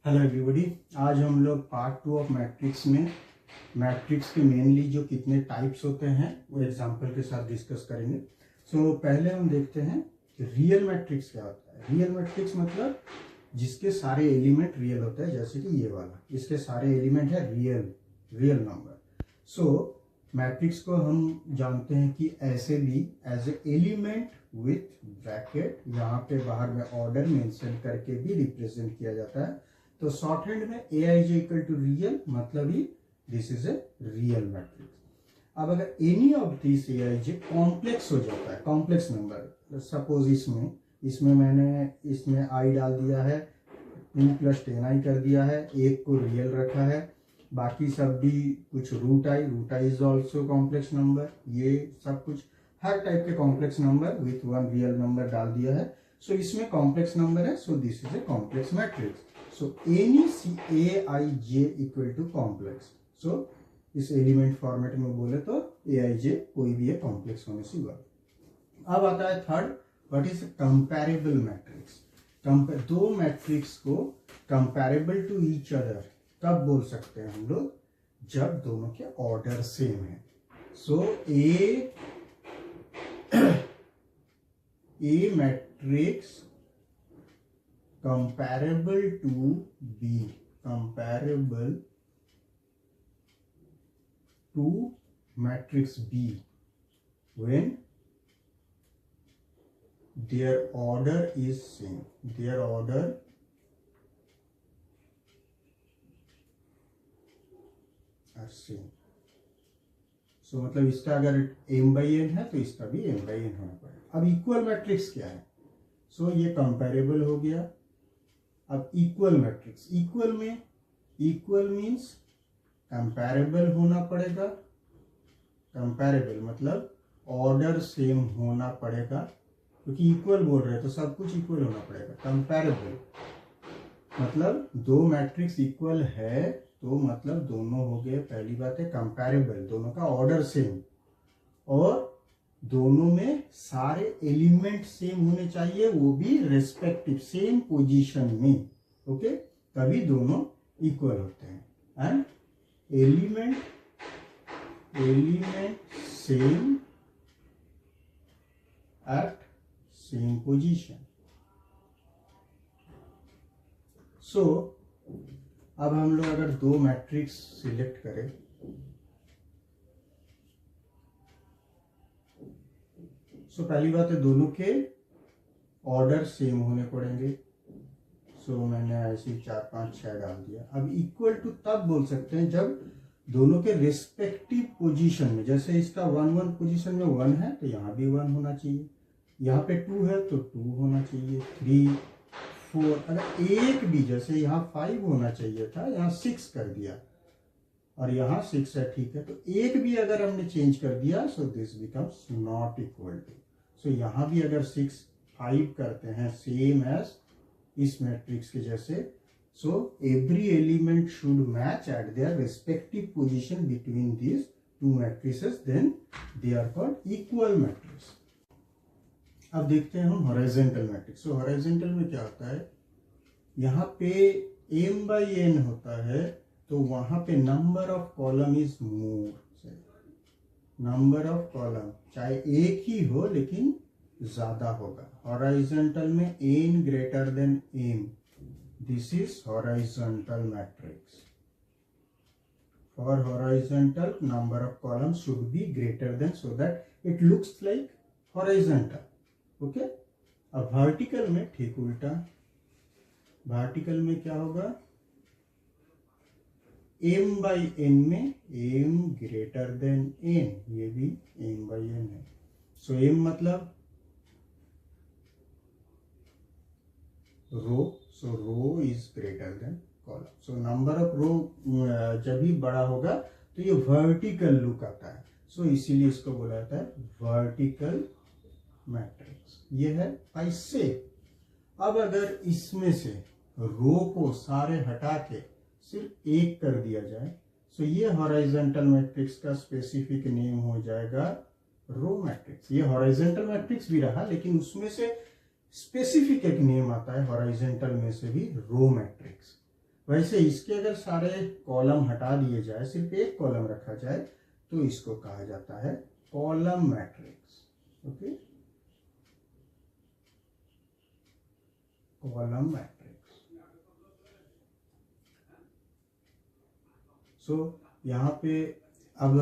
Hello everybody. आज हम लोग पार्ट 2 ऑफ मैट्रिक्स में मैट्रिक्स के मेनली जो कितने टाइप्स होते हैं वो एग्जांपल के साथ डिस्कस करेंगे। पहले हम देखते हैं कि रियल मैट्रिक्स क्या होता है। रियल मैट्रिक्स मतलब जिसके सारे एलिमेंट रियल होते हैं, जैसे कि ये वाला, इसके सारे एलिमेंट है रियल नंबर। मैट्रिक्स को हम जानते हैं कि ऐसे भी as a element with bracket, यहाँ पे बाहर में ऑर्डर मेंशन करके भी रिप्रेजेंट किया जाता है। तो शॉर्ट हैंड में a i j equal to real, मतलब ही this is a real matrix. अब अगर any of this a i j complex हो जाता है, कॉम्प्लेक्स नंबर, सपोज इसमें मैंने इसमें आई डाल दिया है, 2 + 10i कर दिया है, एक को रियल रखा है, बाकी सब भी कुछ root i is also complex number, ये सब कुछ हर टाइप के complex number with one real number डाल दिया है। सो इसमें कॉम्प्लेक्स नंबर है, so this is a complex matrix. So any a i j equal to complex. So इस एलिमेंट फॉर्मेट में बोले तो ए आई जे कोई भी है कॉम्प्लेक्स होने से हुआ। अब आता है third, what is comparable matrix. दो मैट्रिक्स को कंपैरेबल टू ईच अदर कब बोल सकते हैं हम लोग, जब दोनों के ऑर्डर सेम है। सो ए matrix comparable to B, comparable to matrix B when their order is same, their order are same. So मतलब इसका अगर m/n है तो इसका भी m/n होना पड़ेगा। अब इक्वल मैट्रिक्स क्या है? ये कंपैरेबल हो गया। अब equal matrix, equal means comparable होना पड़ेगा। कंपैरेबल मतलब ऑर्डर सेम होना पड़ेगा, क्योंकि इक्वल बोल रहे हैं तो सब कुछ इक्वल होना पड़ेगा। कंपैरेबल मतलब दो मैट्रिक्स इक्वल है तो मतलब दोनों हो गए, पहली बात है कंपैरेबल, दोनों का ऑर्डर सेम, और दोनों में सारे एलिमेंट सेम होने चाहिए, वो भी रेस्पेक्टिव सेम पोजीशन में। ओके, तभी दोनों इक्वल होते हैं। And element same at same position. अब हम लोग अगर दो मैट्रिक्स सिलेक्ट करें, पहली बात है दोनों के ऑर्डर सेम होने पड़ेंगे। मैंने ऐसे 4, 5, 6 डाल दिया। अब इक्वल टू तब बोल सकते हैं जब दोनों के रिस्पेक्टिव पोजीशन में, जैसे इसका 1, 1 पोजीशन में 1 है तो यहाँ भी 1 होना चाहिए, यहाँ पे 2 है तो 2 होना चाहिए, 3, 4, अगर एक भी, जैसे यहाँ 5 होना चाहिए था, यहाँ 6 कर दिया और यहाँ 6 है, ठीक है, तो एक भी अगर हमने चेंज कर दिया, so this becomes not equal to. यहाँ भी अगर 6, 5 करते हैं सेम एज इस मैट्रिक्स के जैसे, every element should match at their respective position between these two matrices, then they are called equal matrix. अब देखते हैं हम हॉरिजॉन्टल मैट्रिक्स। हॉरिजॉन्टल में क्या होता है, यहाँ पे m/n होता है, तो वहां पे number of column is more. Number of column चाहे एक ही हो लेकिन ज्यादा होगा। हॉरिजॉन्टल में n greater than m, this is horizontal matrix. For horizontal number of column should be greater than, so that it looks like horizontal. Okay. अब vertical में ठीक उल्टा, वर्टिकल में क्या होगा, m/n में m ग्रेटर देन n, ये भी m/n है। m मतलब row, row is greater than column. Number of row जब भी बड़ा होगा तो ये वर्टिकल लुक आता है। इसीलिए इसको बोला जाता है वर्टिकल मैट्रिक्स। ये है ऐसे। अब अगर इसमें से रो को सारे हटा के सिर्फ एक कर दिया जाए, ये हॉरिजॉन्टल मैट्रिक्स का स्पेसिफिक नेम हो जाएगा रो मैट्रिक्स। ये हॉरिजॉन्टल मैट्रिक्स भी रहा, लेकिन उसमें से स्पेसिफिक एक नेम आता है हॉरिजॉन्टल में से भी, रो मैट्रिक्स। वैसे इसके अगर सारे कॉलम हटा दिए जाए, सिर्फ एक कॉलम रखा जाए, तो इसको कहा जाता है column matrix. Okay, column matrix. So यहाँ पे अब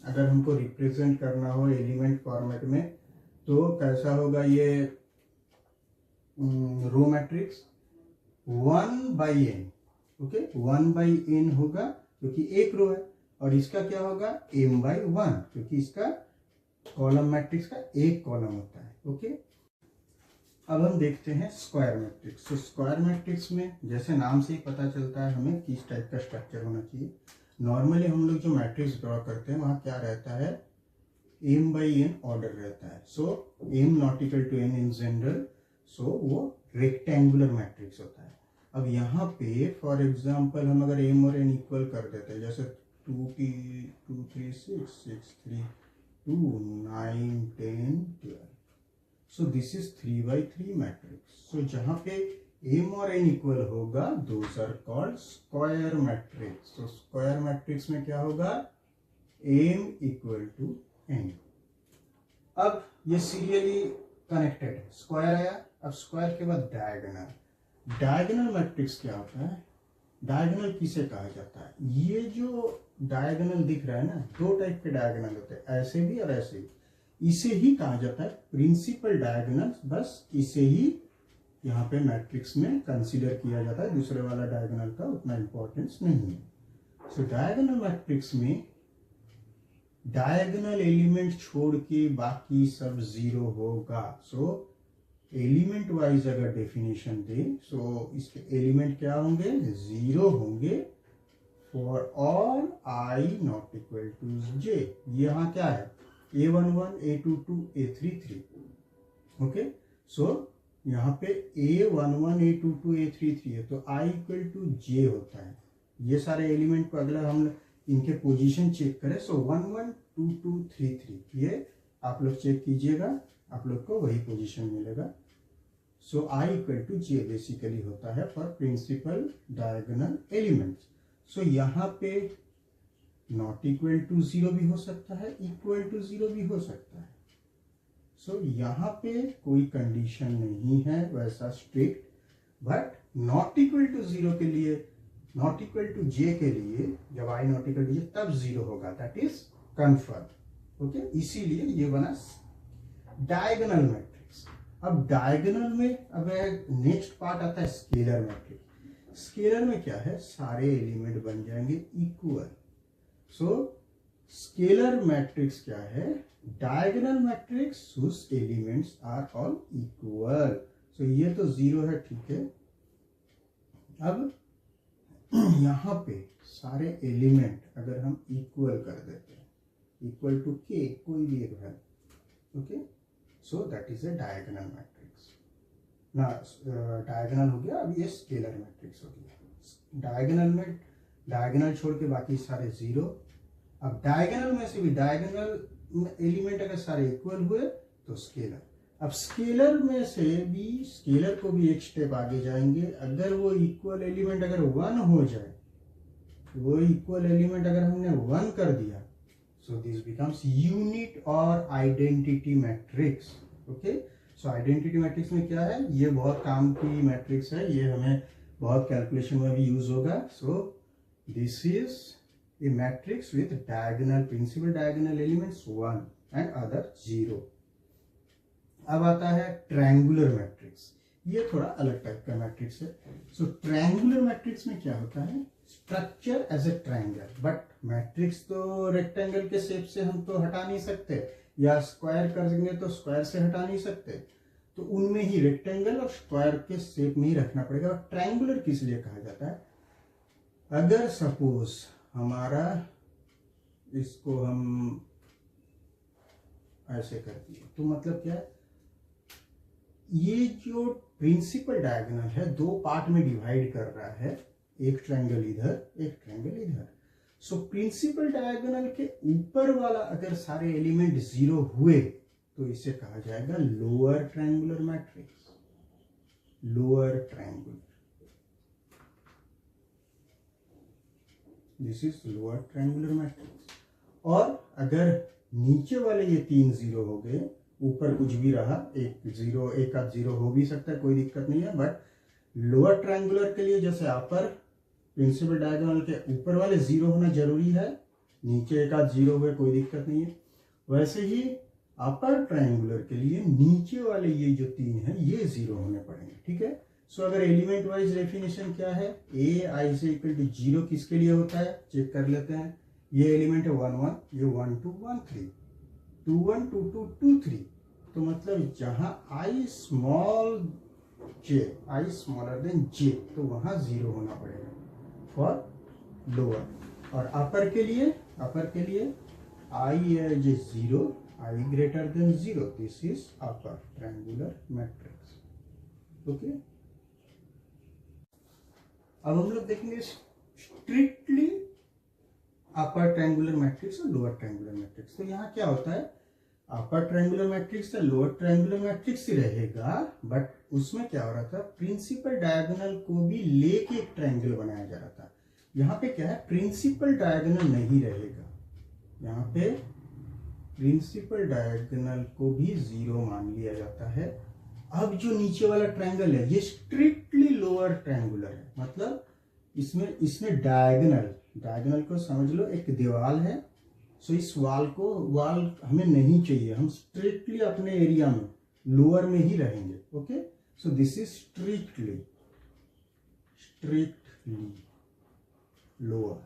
अगर हमको रिप्रेजेंट करना हो एलिमेंट फॉर्मेट में, तो कैसा होगा ये row matrix 1/n। Okay, 1/n होगा क्योंकि एक रो है, और इसका क्या होगा m/1 क्योंकि इसका कॉलम मैट्रिक्स का एक कॉलम होता है। ओके, अब हम देखते हैं स्क्वायर मैट्रिक्स। तो स्क्वायर मैट्रिक्स में जैसे नाम से ही पता चलता है हमें किस टाइप का स्ट्रक्चर होना चाहिए। नॉर्मली हम लोग जो मैट्रिक्स ड्रॉ करते हैं वहाँ क्या रहता है, m/n ऑर्डर रहता है। So m not equal to n in general, so वो रेक्टेंगुलर मैट्रिक्स होता है। अब यहाँ पे फॉर एग्जांपल हम अगर m और n इक्वल कर देते हैं, जैसे 2 3 6 6 3 2 9 10 12, so this is 3/3 matrix. So जहाँ पे m और n इक्वल होगा, those are called square matrix. तो स्क्वायर मैट्रिक्स में क्या होगा, m इक्वल टू n। अब ये सीरियली कनेक्टेड है, स्क्वायर आया। अब स्क्वायर के बाद डायगोनल। डायगोनल मैट्रिक्स क्या होता है, डायगोनल किसे कहा जाता है, ये जो डायगोनल दिख रहा है ना, दो टाइप के डायगोनल होते हैं, ऐसे भी और ऐसे भी। इसे ही कहा जाता है प्रिंसिपल डायगोनल। बस इसे ही यहाँ पे मैट्रिक्स में कंसीडर किया जाता है, दूसरे वाला डायगोनल का उतना इंपॉर्टेंस नहीं है। सो डायगोनल मैट्रिक्स में डायगोनल एलिमेंट छोड़ के बाकी सब जीरो होगा। सो एलिमेंट वाइज अगर डेफिनेशन दे, सो इसके एलिमेंट क्या होंगे, जीरो होंगे for all i not equal to j। यहाँ क्या है, a11 a22 a33। ओके, सो यहाँ पे a11 a22 a33 है, तो i इक्वल टू j होता है। ये सारे एलिमेंट को अगला हम इनके पोजीशन चेक करें, सो 1 1 2 2 3 3, ये आप लोग चेक कीजिएगा, आप लोग को वही पोजीशन मिलेगा। So i equal to j basically होता है for principal diagonal elements. So यहाँ पे नॉट इक्वल टू 0 भी हो सकता है, इक्वल टू 0 भी हो सकता है। सो यहाँ पे कोई कंडीशन नहीं है वैसा strict, but not equal to 0 के लिए, नॉट इक्वल टू j के लिए जब i not equal to j तब 0 होगा, दैट इज कन्फर्म। ओके, इसीलिए ये बना डायगोनल मैट्रिक्स। अब डायगोनल में अब नेक्स्ट पार्ट आता है स्केलर मैट्रिक्स। स्केलर में क्या है, सारे एलिमेंट बन जाएंगे इक्वल। सो स्केलर मैट्रिक्स क्या है, diagonal matrix whose elements are all equal. So ये तो 0 है, ठीक है। अब यहाँ पे सारे एलिमेंट अगर हम इक्वल कर देते हैं, इक्वल टू k, कोई भी एक value, okay, so that is a diagonal matrix ना। डायगोनल हो गया, अब ये स्केलर मैट्रिक्स हो गया। डायगोनल में डायगोनल छोड़ के बाकी सारे 0। अब डायगोनल में से भी डायगोनल एलिमेंट अगर सारे इक्वल हुए तो स्केलर। अब स्केलर में से भी, स्केलर को भी एक स्टेप आगे जाएंगे, अगर वो इक्वल एलिमेंट अगर 1 हो जाए, वो इक्वल एलिमेंट अगर हमने 1 कर दिया, सो दिस बिकम्स यूनिट और आइडेंटिटी मैट्रिक्स। ओके, सो आइडेंटिटी मैट्रिक्स में क्या है, ये बहुत काम की मैट्रिक्स है, ये हमें बहुत कैलकुलेशन में भी यूज होगा। सो this is a matrix with diagonal, principal diagonal elements 1 and other 0। अब आता है ट्रायंगुलर मैट्रिक्स। ये थोड़ा अलग टाइप का मैट्रिक्स है। सो ट्रायंगुलर मैट्रिक्स में क्या होता है, structure as a triangle, but matrix तो रेक्टेंगल के शेप से हम तो हटा नहीं सकते, या स्क्वायर कर देंगे तो स्क्वायर से हटा नहीं सकते, तो उनमें ही रेक्टेंगल और स्क्वायर के शेप में ही रखना पड़ेगा। और ट्रायंगुलर किस लिए कहा जाता है, अगर सपोज हमारा इसको हम ऐसे कर दिए, तो मतलब क्या है, ये जो प्रिंसिपल डायगोनल है दो पार्ट में डिवाइड कर रहा है, एक ट्रायंगल इधर एक ट्रायंगल इधर। सो प्रिंसिपल डायगोनल के ऊपर वाला अगर सारे एलिमेंट 0 हुए तो इसे कहा जाएगा lower triangular matrix. Lower triangular, this is lower triangular matrix. और अगर नीचे वाले ये 3 जीरो हो गए, ऊपर कुछ भी रहा, एक जीरो एक आध जीरो हो भी सकता है, कोई दिक्कत नहीं है, बट लोअर ट्रायंगुलर के लिए जैसे अपर प्रिंसिपल डायगोनल के ऊपर वाले जीरो होना जरूरी है, नीचे एक आध जीरो हुए कोई दिक्कत नहीं है, वैसे ही अपर ट्रायंगुलर के लिए नीचे वाले ये जो 3 है ये जीरो होने पड़ेंगे, ठीक है। सो अगर एलिमेंट वाइज डेफिनेशन क्या है, ए आई से इक्वल टू 0 किसके लिए होता है, चेक कर लेते हैं। ये एलिमेंट है 1 1, ये 1 2 1 3, 2 1 2 2 2 3, तो मतलब जहां i small j, i smaller than j, तो वहां 0 होना पड़ेगा फॉर लोअर। और अपर के लिए i as 0, i greater than 0, this is upper triangular matrix, okay. अब हम लोग देखेंगे स्ट्रिक्टली अपर ट्रायंगुलर मैट्रिक्स और लोअर ट्रायंगुलर मैट्रिक्स। तो यहाँ क्या होता है, अपर ट्रायंगुलर मैट्रिक्स या लोअर ट्रायंगुलर मैट्रिक्स ही रहेगा, बट उसमें क्या हो रहा था, प्रिंसिपल डायगोनल को भी लेके एक ट्रायंगल बनाया जा रहा था। यहाँ पे क्या है, प्रिंसिपल डायगोनल नहीं रहेगा, यहाँ पे प्रिंसिपल डायगोनल को भी 0 मान लिया जाता है। अब जो नीचे वाला ट्रायंगल है ये स्ट्रिक्टली लोअर ट्रायंगुलर है, मतलब इसमें डायगोनल को समझ लो एक दीवार है। सो इस वाल हमें नहीं चाहिए, हम स्ट्रिक्टली अपने एरिया में लोअर में ही रहेंगे, okay. So this is strictly lower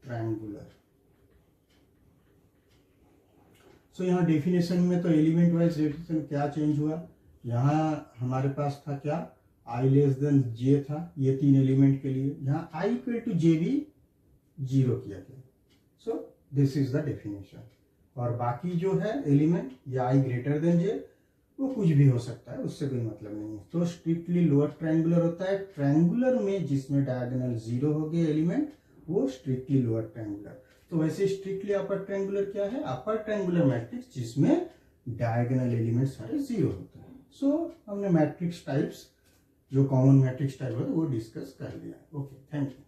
triangular. So यहाँ डेफिनेशन में तो एलिमेंट वाइज डेफिनेशन क्या चेंज हुआ, यहाँ हमारे पास था क्या, आई लेस देन जे था, ये 3 एलिमेंट के लिए, यहाँ आई इक्वल टू जे भी 0 किया गया। सो दिस इज द डेफिनेशन। और बाकी जो है एलिमेंट या आई ग्रेटर देन जे, वो कुछ भी हो सकता है, उससे कोई मतलब नहीं है। तो स्ट्रिक्टली लोअर ट्रायंगुलर होता है, ट्रायंगुलर में जिसमें डायगोनल 0 हो गए एलिमेंट, वो स्ट्रिक्टली लोअर ट्रायंगुलर। तो वैसे स्ट्रिक्टली अपर ट्रायंगुलर क्या है, अपर ट्रायंगुलर मैट्रिक्स जिसमें डायगोनल एलिमेंट सारे 0 होते हैं। सो हमने मैट्रिक्स टाइप्स, जो कॉमन मैट्रिक्स टाइप है वो डिस्कस कर लिया। Okay, thank you.